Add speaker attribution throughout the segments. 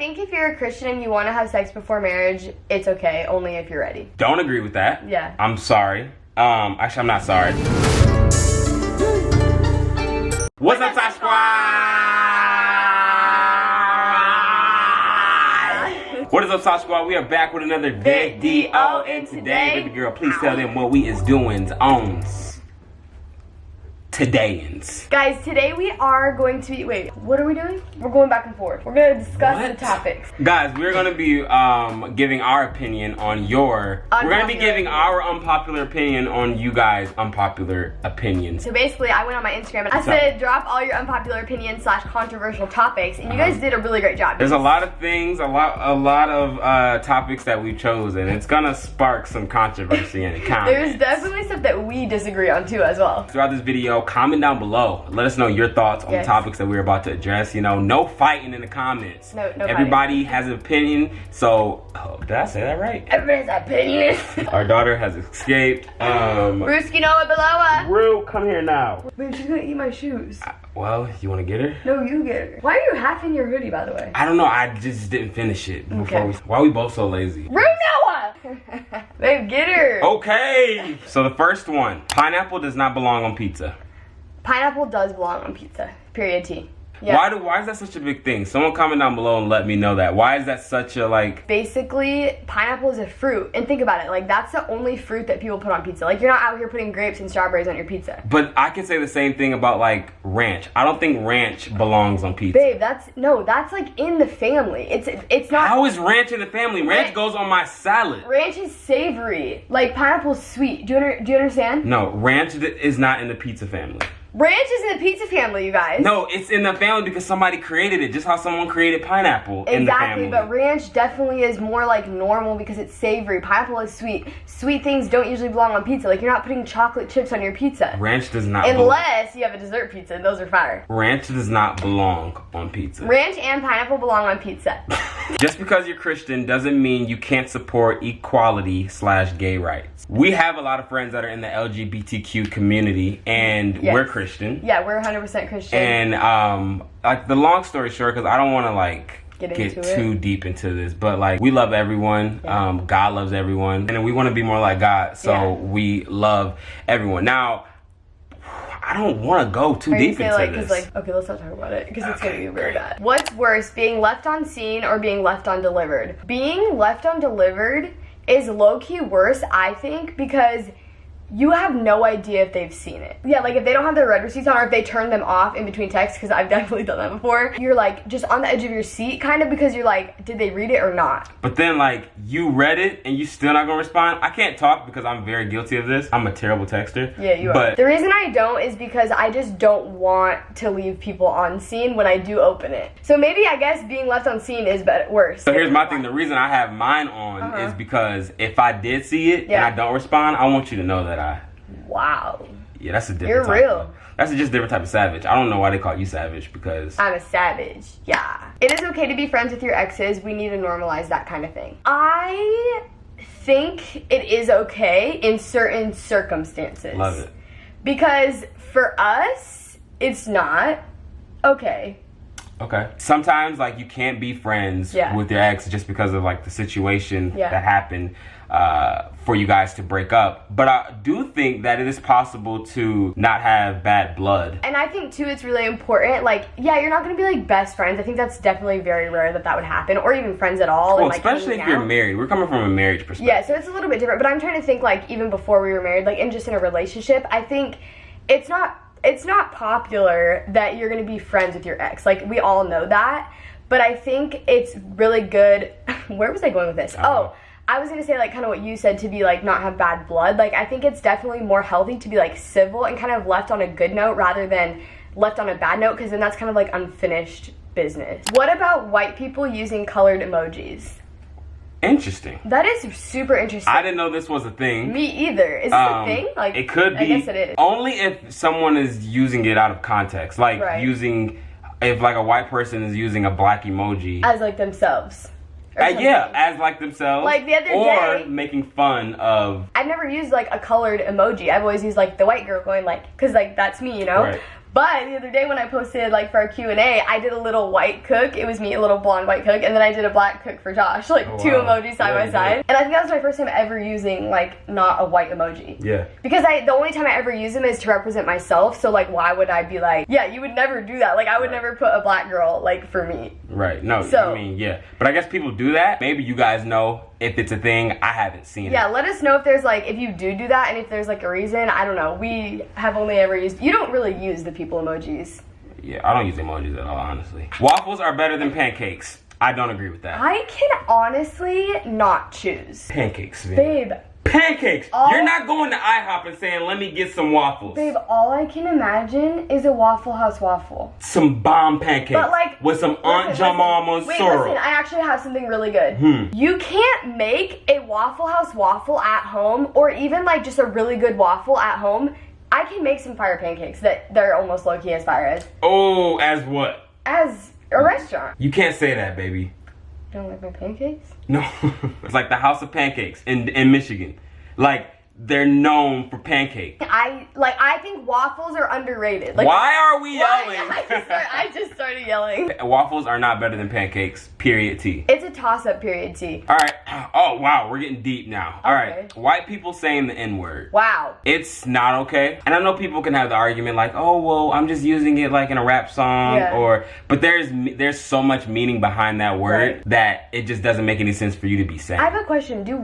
Speaker 1: think if you're a Christian and you want to have sex before marriage, it's okay, only if you're ready.
Speaker 2: Don't agree with that.
Speaker 1: Yeah.
Speaker 2: I'm sorry. Actually, I'm not sorry. What's up, Sav Squad? What is up, Sav Squad? We are back with another video, and today, baby girl, please tell them what we is doing on today's.
Speaker 1: Guys, today we are going to be, wait, what are we doing? We're going back and forth. We're going to discuss the topics.
Speaker 2: Guys, we're going to be giving our opinion on your, we're going to be giving our unpopular opinion on you guys' unpopular opinions.
Speaker 1: So basically, I went on my Instagram and I said, drop all your unpopular opinions / controversial topics, and you guys did a really great job.
Speaker 2: There's a lot of things, a lot of topics that we've chosen. It's going to spark some controversy in the comments.
Speaker 1: There's definitely stuff that we disagree on too as well.
Speaker 2: Throughout this video, comment down below. Let us know your thoughts on the topics that we're about to address. You know, no fighting in the comments.
Speaker 1: No
Speaker 2: Everybody has an opinion. So, did I say that right?
Speaker 1: Everybody has opinions.
Speaker 2: Our daughter has escaped.
Speaker 1: Brewski Noah below us.
Speaker 2: Rue, come here now.
Speaker 1: Wait, she's gonna eat my shoes.
Speaker 2: Well, you want to get her?
Speaker 1: No, you get her. Why are you half in your hoodie, by the way?
Speaker 2: I don't know. I just didn't finish it before we. Why are we both so lazy?
Speaker 1: Rue Noah! Babe, get her.
Speaker 2: Okay. So the first one: pineapple does not belong on pizza.
Speaker 1: Pineapple does belong on pizza. Period T. Yeah.
Speaker 2: Why is that such a big thing? Someone comment down below and let me know that. Why is that such a like?
Speaker 1: Basically, pineapple is a fruit, and think about it. Like that's the only fruit that people put on pizza. Like you're not out here putting grapes and strawberries on your pizza.
Speaker 2: But I can say the same thing about like ranch. I don't think ranch belongs on pizza.
Speaker 1: Babe, that's like in the family. It's not.
Speaker 2: How is ranch in the family? Ranch goes on my salad.
Speaker 1: Ranch is savory. Like pineapple's sweet. Do you understand?
Speaker 2: No, ranch is not in the pizza family.
Speaker 1: Ranch is in the pizza family, you guys.
Speaker 2: No, it's in the family because somebody created it, just how someone created pineapple in the family.
Speaker 1: Exactly, but ranch definitely is more like normal because it's savory. Pineapple is sweet. Sweet things don't usually belong on pizza. Like you're not putting chocolate chips on your pizza.
Speaker 2: Ranch does not
Speaker 1: Unless you have a dessert pizza, and those are fire.
Speaker 2: Ranch does not belong on pizza.
Speaker 1: Ranch and pineapple belong on pizza.
Speaker 2: Just because you're Christian doesn't mean you can't support equality / gay rights. We have a lot of friends that are in the LGBTQ community, and we're Christian.
Speaker 1: Yeah, we're 100% Christian.
Speaker 2: And like the long story short, because I don't want to like get too deep into this, but like we love everyone. Yeah. God loves everyone, and we want to be more like God, so we love everyone. Now, I don't want to go too deep into this.
Speaker 1: Okay, let's not talk about it because it's gonna be really bad. What's worse, being left on scene or being left undelivered? Being left undelivered is low-key worse, I think, because you have no idea if they've seen it. Yeah, like if they don't have their read receipts on or if they turn them off in between texts, because I've definitely done that before. You're like just on the edge of your seat kind of because you're like, did they read it or not?
Speaker 2: But then like you read it and you still not gonna respond. I can't talk because I'm very guilty of this. I'm a terrible texter.
Speaker 1: Yeah, you are. The reason I don't is because I just don't want to leave people on scene when I do open it. So maybe I guess being left on scene is worse.
Speaker 2: So here's my thing. The reason I have mine on is because if I did see it and I don't respond, I want you to know that
Speaker 1: Wow.
Speaker 2: Yeah, that's a different
Speaker 1: You're
Speaker 2: type.
Speaker 1: real.
Speaker 2: That's just a different type of savage. I don't know why they call you savage because
Speaker 1: I'm a savage. Yeah. It is okay to be friends with your exes. We need to normalize that kind of thing. I think it is okay in certain circumstances.
Speaker 2: Love it.
Speaker 1: Because for us, it's not okay.
Speaker 2: Okay. Sometimes like you can't be friends with your ex just because of like the situation that happened for you guys to break up. But I do think that it is possible to not have bad blood. And
Speaker 1: I think too it's really important, like, yeah, you're not gonna be like best friends. I think that's definitely very rare that would happen, or even friends at all.
Speaker 2: Well,
Speaker 1: and, like,
Speaker 2: especially if you're married. We're coming from a marriage perspective.
Speaker 1: Yeah, so it's a little bit different, but I'm trying to think like even before we were married, like and just in a relationship, I think it's not popular that you're gonna be friends with your ex. Like we all know that, but I think it's really good. Where was I going with this? I was gonna say like kind of what you said, to be like not have bad blood. Like I think it's definitely more healthy to be like civil and kind of left on a good note rather than left on a bad note, because then that's kind of like unfinished business. What about white people using colored emojis?
Speaker 2: Interesting.
Speaker 1: That is super interesting.
Speaker 2: I didn't know this was a thing.
Speaker 1: Me either. Is this a thing? Like
Speaker 2: it could be.
Speaker 1: I guess it is.
Speaker 2: Only if someone is using it out of context, like if like a white person is using a black emoji
Speaker 1: as like themselves.
Speaker 2: As like themselves.
Speaker 1: Like the other day.
Speaker 2: Or making fun of.
Speaker 1: I've never used like a colored emoji. I've always used like the white girl going like, because like that's me, you know?
Speaker 2: Right.
Speaker 1: But the other day when I posted like for our Q&A, I did a little white cook. It was me, a little blonde white cook, and then I did a black cook for Josh, like two emojis side by side. And I think that was my first time ever using like not a white emoji.
Speaker 2: Yeah.
Speaker 1: Because the only time I ever use them is to represent myself. So like, why would I be like, yeah, you would never do that. Like I would never put a black girl like for me.
Speaker 2: Right. No. So, I mean, yeah. But I guess people do that. Maybe you guys know if it's a thing. I haven't seen it.
Speaker 1: Yeah. Let us know if there's like if you do that and if there's like a reason. I don't know. We have only ever used. You don't really use the people emojis.
Speaker 2: Yeah, I don't use emojis at all, honestly. Waffles are better than pancakes. I don't agree with that.
Speaker 1: I can honestly not choose.
Speaker 2: Pancakes, man.
Speaker 1: Babe.
Speaker 2: Pancakes! You're not going to IHOP and saying, let me get some waffles.
Speaker 1: Babe, all I can imagine is a Waffle House waffle.
Speaker 2: Some bomb pancakes.
Speaker 1: But like,
Speaker 2: with some Aunt Jemima syrup.
Speaker 1: Listen, I actually have something really good. You can't make a Waffle House waffle at home, or even like just a really good waffle at home. I can make some fire pancakes that they're almost low-key as fire as.
Speaker 2: Oh, as what?
Speaker 1: As a restaurant.
Speaker 2: You can't say that, baby.
Speaker 1: You don't like my pancakes?
Speaker 2: No. It's like the House of Pancakes in Michigan. Like, they're known for pancake.
Speaker 1: I think waffles are underrated. Like,
Speaker 2: why are we yelling?
Speaker 1: I just started yelling.
Speaker 2: Waffles are not better than pancakes. Period T.
Speaker 1: It's a toss-up. Period T.
Speaker 2: All right. Oh wow, we're getting deep now. All right. White people saying the N-word.
Speaker 1: Wow.
Speaker 2: It's not okay. And I know people can have the argument like, oh well, I'm just using it like in a rap song, but there's so much meaning behind that word that it just doesn't make any sense for you to be saying.
Speaker 1: I have a question. Do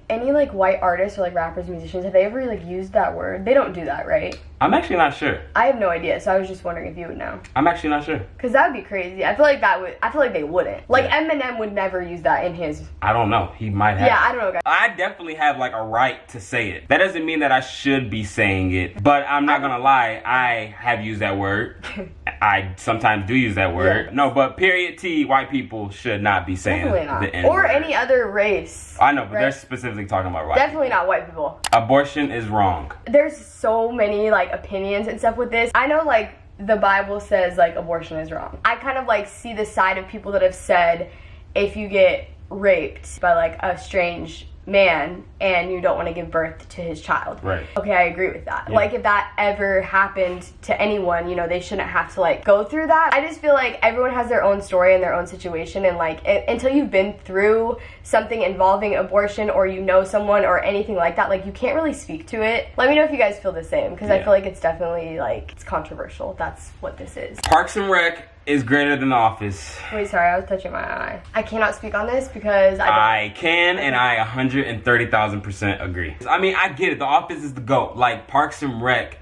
Speaker 1: any white artists or like rappers, musicians, have they ever like used that word? They don't do that, right?
Speaker 2: I'm actually not sure.
Speaker 1: I have no idea, so I was just wondering if you would know.
Speaker 2: I'm actually not sure.
Speaker 1: Cause that would be crazy. I feel like they wouldn't. Like Eminem would never use that in his.
Speaker 2: I don't know. He might have.
Speaker 1: Yeah, I don't know, guys.
Speaker 2: I definitely have like a right to say it. That doesn't mean that I should be saying it, but I'm not gonna lie. I have used that word. I sometimes do use that word. Yeah. No, but period T, white people should not be saying the N-word.
Speaker 1: Or any other race.
Speaker 2: I know, but they're specifically talking about white
Speaker 1: Definitely
Speaker 2: people.
Speaker 1: Not white people.
Speaker 2: Abortion is wrong.
Speaker 1: There's so many like opinions and stuff with this. I know like the Bible says like abortion is wrong. I kind of like see the side of people that have said if you get raped by like a strange man and you don't want to give birth to his child.
Speaker 2: Right.
Speaker 1: Okay, I agree with that. Yeah. Like if that ever happened to anyone, you know, they shouldn't have to like go through that. I just feel like everyone has their own story and their own situation, and like until you've been through something involving abortion or you know someone or anything like that, like you can't really speak to it. Let me know if you guys feel the same, because I feel like it's definitely like it's controversial. That's what this is.
Speaker 2: Parks and Rec is greater than The Office.
Speaker 1: Wait, sorry, I was touching my eye. I cannot speak on this because
Speaker 2: I can, and I 130,000% agree. I mean, I get it. The Office is the GOAT. Like, Parks and Rec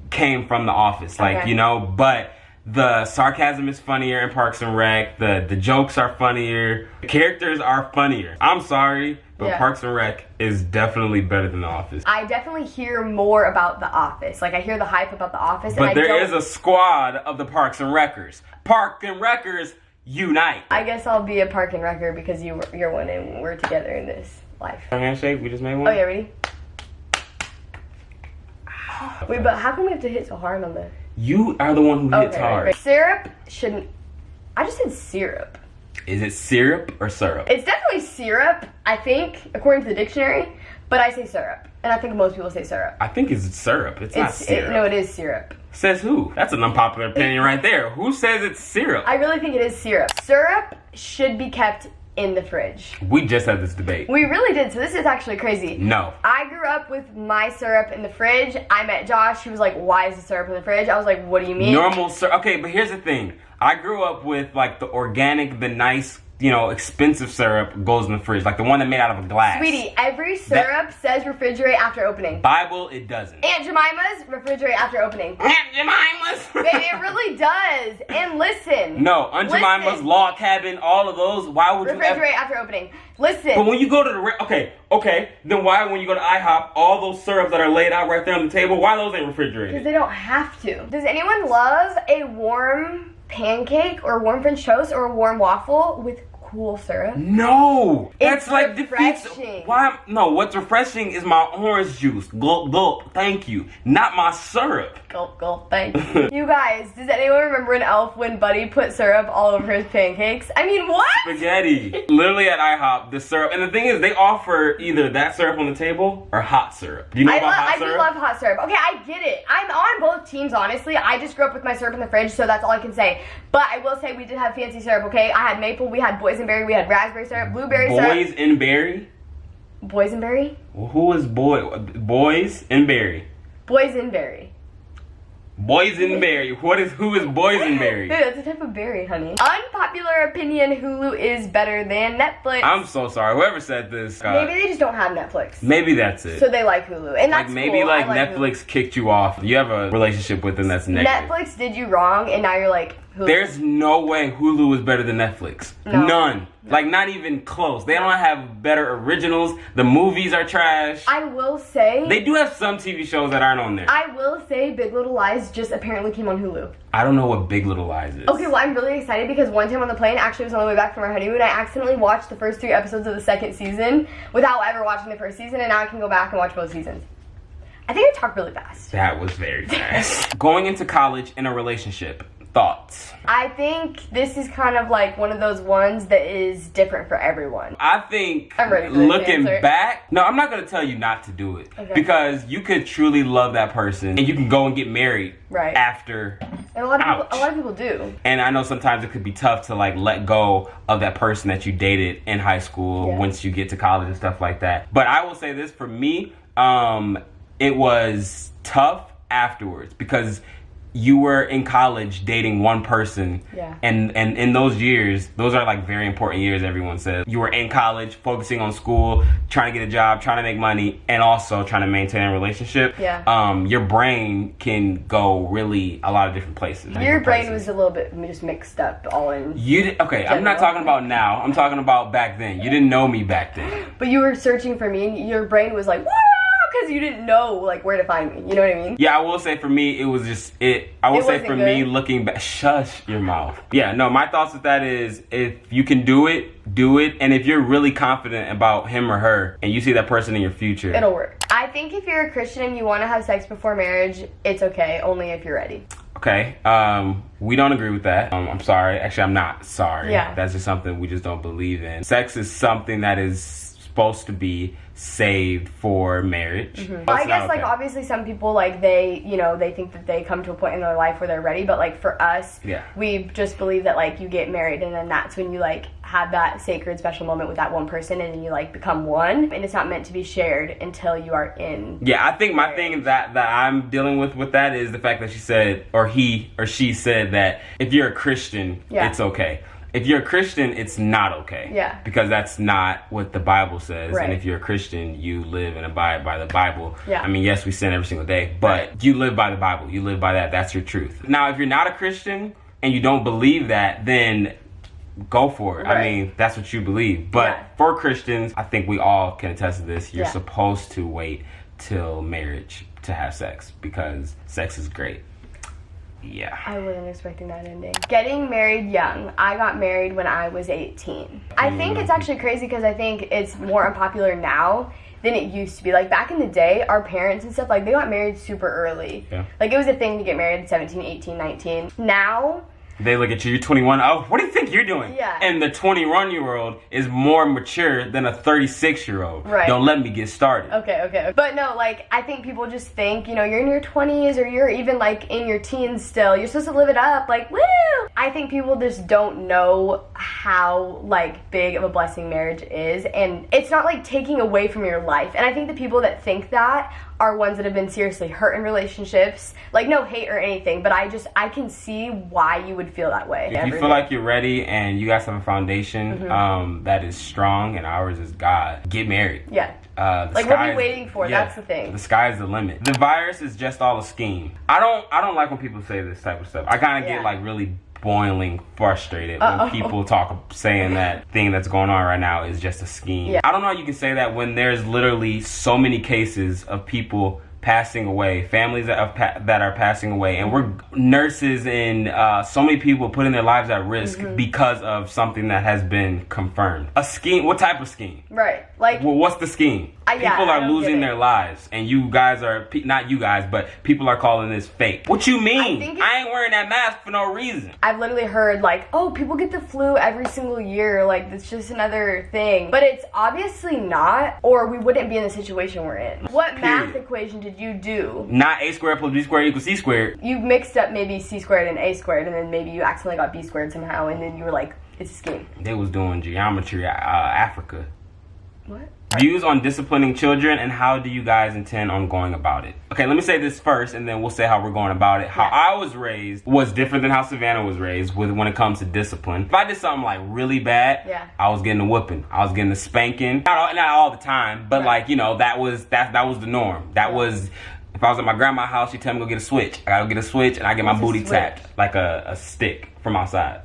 Speaker 2: came from The Office, like, you know, but the sarcasm is funnier in Parks and Rec. The jokes are funnier. The characters are funnier. I'm sorry, but Parks and Rec is definitely better than The Office.
Speaker 1: I definitely hear more about The Office. Like, I hear the hype about The Office.
Speaker 2: But there is a squad of the Parks and Reccers. Park and Reccers unite.
Speaker 1: I guess I'll be a Park and Recker because you're one and we're together in this life.
Speaker 2: Our handshake, we just made one?
Speaker 1: Oh yeah, ready? Wait, but how come we have to hit so hard on this?
Speaker 2: You are the one who hits hard.
Speaker 1: Right. Syrup shouldn't... I just said syrup.
Speaker 2: Is it syrup or syrup?
Speaker 1: It's definitely syrup, I think, according to the dictionary. But I say syrup. And I think most people say syrup.
Speaker 2: I think it's syrup. It's not syrup.
Speaker 1: No, it is syrup.
Speaker 2: Says who? That's an unpopular opinion right there. Who says it's syrup?
Speaker 1: I really think it is syrup. Syrup should be kept in the fridge.
Speaker 2: We just had this debate.
Speaker 1: We really did, so this is actually crazy.
Speaker 2: No.
Speaker 1: I grew up with my syrup in the fridge. I met Josh. He was like, why is the syrup in the fridge? I was like, what do you mean?
Speaker 2: Normal syrup. Okay, but here's the thing. I grew up with like the organic, the nice, you know, expensive syrup goes in the fridge. Like the one that made out of a glass.
Speaker 1: Sweetie, every syrup says refrigerate after opening.
Speaker 2: Bible, it doesn't.
Speaker 1: Aunt Jemima's, refrigerate after opening.
Speaker 2: Aunt Jemima's?
Speaker 1: Baby, it really does. And listen.
Speaker 2: No, Aunt Jemima's, Log Cabin, all of those, why would you
Speaker 1: refrigerate after opening. Listen.
Speaker 2: But when you go to the, okay, then why when you go to IHOP, all those syrups that are laid out right there on the table, why those ain't refrigerated?
Speaker 1: Because they don't have to. Does anyone love a warm pancake or warm French toast or a warm waffle with cool syrup?
Speaker 2: No,
Speaker 1: It's
Speaker 2: that's like
Speaker 1: refreshing.
Speaker 2: Why? No, what's refreshing is my orange juice. Gulp, gulp. Thank you, not my syrup.
Speaker 1: Gulp, gulp. Thank you. You guys, does anyone remember an elf when Buddy put syrup all over his pancakes? I mean, what?
Speaker 2: Spaghetti. Literally at IHOP, the syrup, and the thing is, they offer either that syrup on the table or hot syrup. Do you know about hot syrup?
Speaker 1: I do love hot syrup. Okay, I get it. I'm on both teams, honestly. I just grew up with my syrup in the fridge, so that's all I can say. But I will say we did have fancy syrup, okay? I had maple, we had boysenberry, we had raspberry syrup, blueberry syrup.
Speaker 2: Boysenberry?
Speaker 1: Boysenberry?
Speaker 2: Well, who is Boysenberry?
Speaker 1: Boysenberry.
Speaker 2: Boysenberry. Who is boysenberry?
Speaker 1: Dude, that's a type of berry, honey. Unpopular opinion, Hulu is better than Netflix.
Speaker 2: I'm so sorry. Whoever said this.
Speaker 1: Maybe they just don't have Netflix.
Speaker 2: Maybe that's it.
Speaker 1: So they like Hulu. And that's
Speaker 2: like maybe
Speaker 1: cool.
Speaker 2: like
Speaker 1: Netflix
Speaker 2: Hulu. Kicked you off. You have a relationship with them that's negative.
Speaker 1: Netflix did you wrong, and now you're like, Hulu.
Speaker 2: There's no way Hulu is better than Netflix.
Speaker 1: No.
Speaker 2: None. Like, not even close. They don't have better originals. The movies are trash.
Speaker 1: I will say...
Speaker 2: They do have some TV shows that aren't on there.
Speaker 1: I will say Big Little Lies just apparently came on Hulu.
Speaker 2: I don't know what Big Little Lies is.
Speaker 1: Okay, well, I'm really excited because one time on the plane, actually it was on the way back from our honeymoon, I accidentally watched the first 3 episodes of the 2nd season without ever watching the 1st season, and now I can go back and watch both seasons. I think I talked really fast.
Speaker 2: That was very fast. Going into college in a relationship. Thoughts?
Speaker 1: I think this is kind of like one of those ones that is different for everyone.
Speaker 2: I think
Speaker 1: I'm ready for this
Speaker 2: looking
Speaker 1: answer.
Speaker 2: back, no, I'm not going to tell you not to do it.
Speaker 1: Okay.
Speaker 2: Because you could truly love that person and you can go and get married
Speaker 1: Right.
Speaker 2: after.
Speaker 1: And a lot of people do.
Speaker 2: And I know sometimes it could be tough to like let go of that person that you dated in high school once you get to college and stuff like that. But I will say this, for me, it was tough afterwards because you were in college dating one person, and in those years, those are like very important years, everyone says. You were in college, focusing on school, trying to get a job, trying to make money, and also trying to maintain a relationship. Your brain can go really a lot of different places.
Speaker 1: Your brain was a little bit just mixed up all in
Speaker 2: Okay, I'm not talking about now. I'm talking about back then. You didn't know me back then.
Speaker 1: But you were searching for me, and your brain was like, woo! Because you didn't know like where to find me. You know what I mean?
Speaker 2: Yeah, I will say for me, it was just it. I will say for me, looking back, shush your mouth. Yeah, no, my thoughts with that is if you can do it, do it. And if you're really confident about him or her and you see that person in your future,
Speaker 1: it'll work. I think if you're a Christian and you want to have sex before marriage, it's okay, only if you're ready.
Speaker 2: Okay, we don't agree with that. I'm sorry. Actually, I'm not sorry.
Speaker 1: Yeah.
Speaker 2: That's just something we just don't believe in. Sex is something that is supposed to be saved for marriage.
Speaker 1: I guess like obviously some people like they think that they come to a point in their life where they're ready, but like for us, we just believe that like you get married and then that's when you like have that sacred special moment with that one person and then you like become one, and it's not meant to be shared until you are in.
Speaker 2: Yeah, I think my thing that I'm dealing with that is the fact that she said, or he or she said that if you're a Christian, it's okay. If you're a Christian, it's not okay.
Speaker 1: Yeah.
Speaker 2: Because that's not what the Bible says.
Speaker 1: Right.
Speaker 2: And if you're a Christian, you live and abide by the Bible.
Speaker 1: Yeah.
Speaker 2: I mean, yes, we sin every single day, but you live by the Bible. You live by that. That's your truth. Now, if you're not a Christian and you don't believe that, then go for it.
Speaker 1: Right.
Speaker 2: I mean, that's what you believe. But for Christians, I think we all can attest to this. You're supposed to wait till marriage to have sex because sex is great. Yeah.
Speaker 1: I wasn't expecting that ending. Getting married young. I got married when I was 18. I think it's actually crazy because I think it's more unpopular now than it used to be. Like back in the day, our parents and stuff, like they got married super early.
Speaker 2: Yeah.
Speaker 1: Like it was a thing to get married at 17, 18, 19. Now...
Speaker 2: They look at you, you're 21. Oh, what do you think you're doing?
Speaker 1: Yeah.
Speaker 2: And the 21-year-old is more mature than a 36-year-old.
Speaker 1: Right.
Speaker 2: Don't let me get started.
Speaker 1: Okay. But no, like, I think people just think, you're in your 20s or you're even, like, in your teens still. You're supposed to live it up. Like, woo! I think people just don't know how, like, big of a blessing marriage is. And it's not, like, taking away from your life. And I think the people that think that are ones that have been seriously hurt in relationships. Like, no hate or anything, but I can see why you would feel that way.
Speaker 2: If you feel like you're ready and you guys have a foundation that is strong and ours is God, get married.
Speaker 1: Yeah. Like, what are you waiting for? That's the thing.
Speaker 2: The sky's the limit. The virus is just all a scheme. I don't like when people say this type of stuff. I kind of get, like, really boiling frustrated when people saying that thing that's going on right now is just a scheme. I don't know how you can say that when there's literally so many cases of people passing away, families that are passing away, and we're nurses and so many people putting their lives at risk because of something that has been confirmed. A scheme? What type of scheme?
Speaker 1: Right. Like,
Speaker 2: well, what's the scheme? People are losing their lives, and you guys are not you guys, but people are calling this fake. What you mean? I ain't wearing that mask for no reason.
Speaker 1: I've literally heard like, oh, people get the flu every single year. Like, it's just another thing. But it's obviously not, or we wouldn't be in the situation we're in. What math equation did you do?
Speaker 2: Not a squared plus b squared equals c squared.
Speaker 1: You mixed up maybe c squared and a squared, and then maybe you accidentally got b squared somehow, and then you were like, it's a scheme.
Speaker 2: They was doing geometry, Africa.
Speaker 1: What?
Speaker 2: Views on disciplining children, and how do you guys intend on going about it? Okay, let me say this first, and then we'll say how we're going about it. How I was raised was different than how Savannah was raised when it comes to discipline. If I did something like really bad, I was getting a whooping. I was getting a spanking. Not all the time, but like, you know, that was the norm. That was, if I was at my grandma's house, she'd tell me to go get a switch. I gotta go get a switch, and I get my booty tapped like a stick from outside.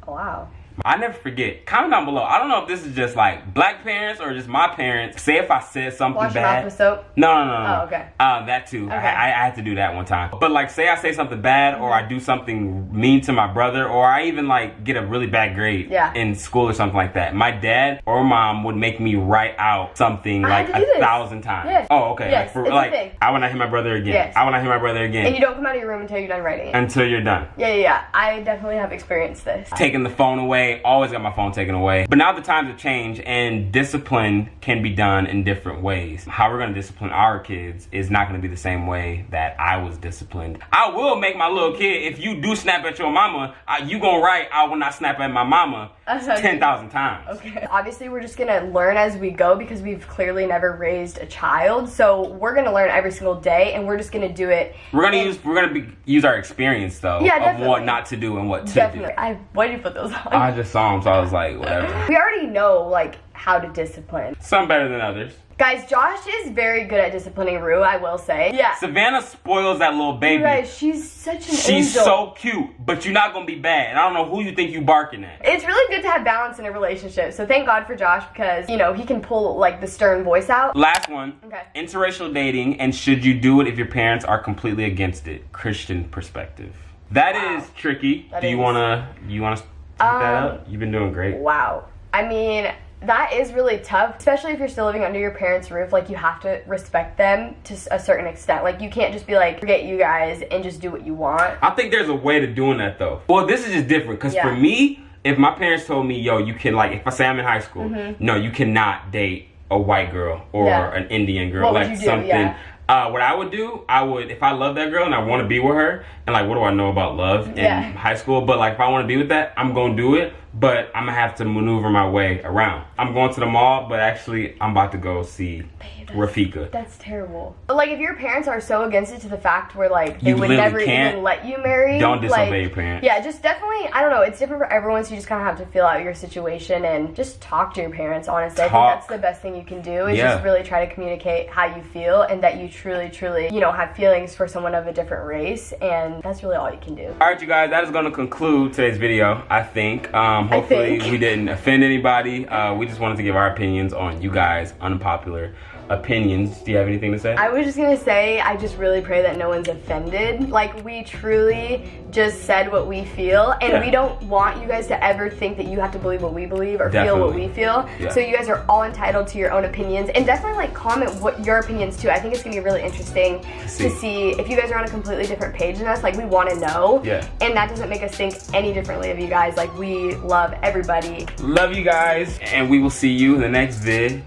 Speaker 1: Oh, wow.
Speaker 2: I never forget. Comment down below. I don't know if this is just like black parents or just my parents. Say if I said something bad. Wash your mouth with soap? No.
Speaker 1: Oh, okay.
Speaker 2: That too. Okay. I had to do that one time. But like, say I say something bad, or I do something mean to my brother, or I even like get a really bad grade in school or something like that. My dad or mom would make me write out something like 1,000 times. Yes. Oh, okay.
Speaker 1: Yes,
Speaker 2: like I will not hear my brother again. Yes. I will not hear my brother again.
Speaker 1: And you don't come out of your room until you're done writing it.
Speaker 2: Until you're done.
Speaker 1: Yeah. I definitely have experienced this.
Speaker 2: Taking the phone away. Always got my phone taken away. But now the times have changed, and discipline can be done in different ways. How we're going to discipline our kids is not going to be the same way that I was disciplined. I will make my little kid, if you do snap at your mama, you gonna write, I will not snap at my mama 10,000 times. Okay. Obviously, we're just going to learn as we go, because we've clearly never raised a child. So we're going to learn every single day, and we're just going to do it. We're going to use our experience, though, of what not to do and what to do. Why did you put those on? I just saw them, so I was like, whatever. We already know, like, how to discipline. Some better than others. Guys, Josh is very good at disciplining Rue, I will say. Yeah. Savannah spoils that little baby. Right, she's such an angel. She's so cute, but you're not gonna be bad. And I don't know who you think you barking at. It's really good to have balance in a relationship. So thank God for Josh, because, you know, he can pull, like, the stern voice out. Last one. Okay. Interracial dating, and should you do it if your parents are completely against it? Christian perspective. That is tricky. Do you wanna take that up? You've been doing great. Wow. I mean, that is really tough, especially if you're still living under your parents' roof. Like, you have to respect them to a certain extent. Like, you can't just be like, forget you guys and just do what you want. I think there's a way to doing that, though. Well, this is just different, because for me, if my parents told me, yo, you can, like, if I say I'm in high school, no, you cannot date a white girl or an Indian girl. What like would you do? Something. What I would do, if I love that girl and I want to be with her, and like, what do I know about love in high school? But like, if I want to be with that, I'm going to do it, but I'm going to have to maneuver my way around. I'm going to the mall, but actually, I'm about to go see Rafika. That's terrible. But like, if your parents are so against it to the fact where like, they would never even let you marry. Don't disobey your parents. Yeah, just definitely, I don't know, it's different for everyone, so you just kind of have to feel out your situation and just talk to your parents, honestly. I think that's the best thing you can do, is just really try to communicate how you feel, and that you truly, you know, have feelings for someone of a different race, and that's really all you can do. Alright, you guys, that is going to conclude today's video, I think. Hopefully we didn't offend anybody. We just wanted to give our opinions on you guys' unpopular opinions. Do you have anything to say? I was just gonna say, I just really pray that no one's offended. Like, we truly just said what we feel, and we don't want you guys to ever think that you have to believe what we believe or feel what we feel. So you guys are all entitled to your own opinions, and definitely like comment what your opinions too. I think it's gonna be really interesting to see if you guys are on a completely different page than us. Like, we want to know, and that doesn't make us think any differently of you guys. Like, we love everybody. Love you guys, and we will see you in the next video.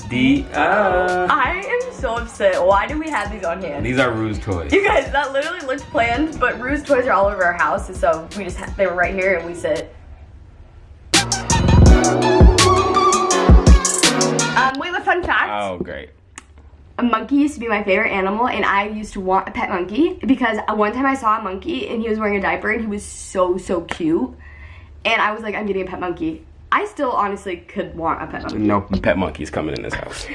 Speaker 2: I am so upset. Why do we have these on hand? These are Rue's toys. You guys, that literally looked planned, but Rue's toys are all over our house, and so we just they were right here, and we sit. We have a fun fact. Oh, great. A monkey used to be my favorite animal, and I used to want a pet monkey because one time I saw a monkey, and he was wearing a diaper, and he was so cute, and I was like, I'm getting a pet monkey. I still honestly could want a pet monkey. No pet monkeys coming in this house.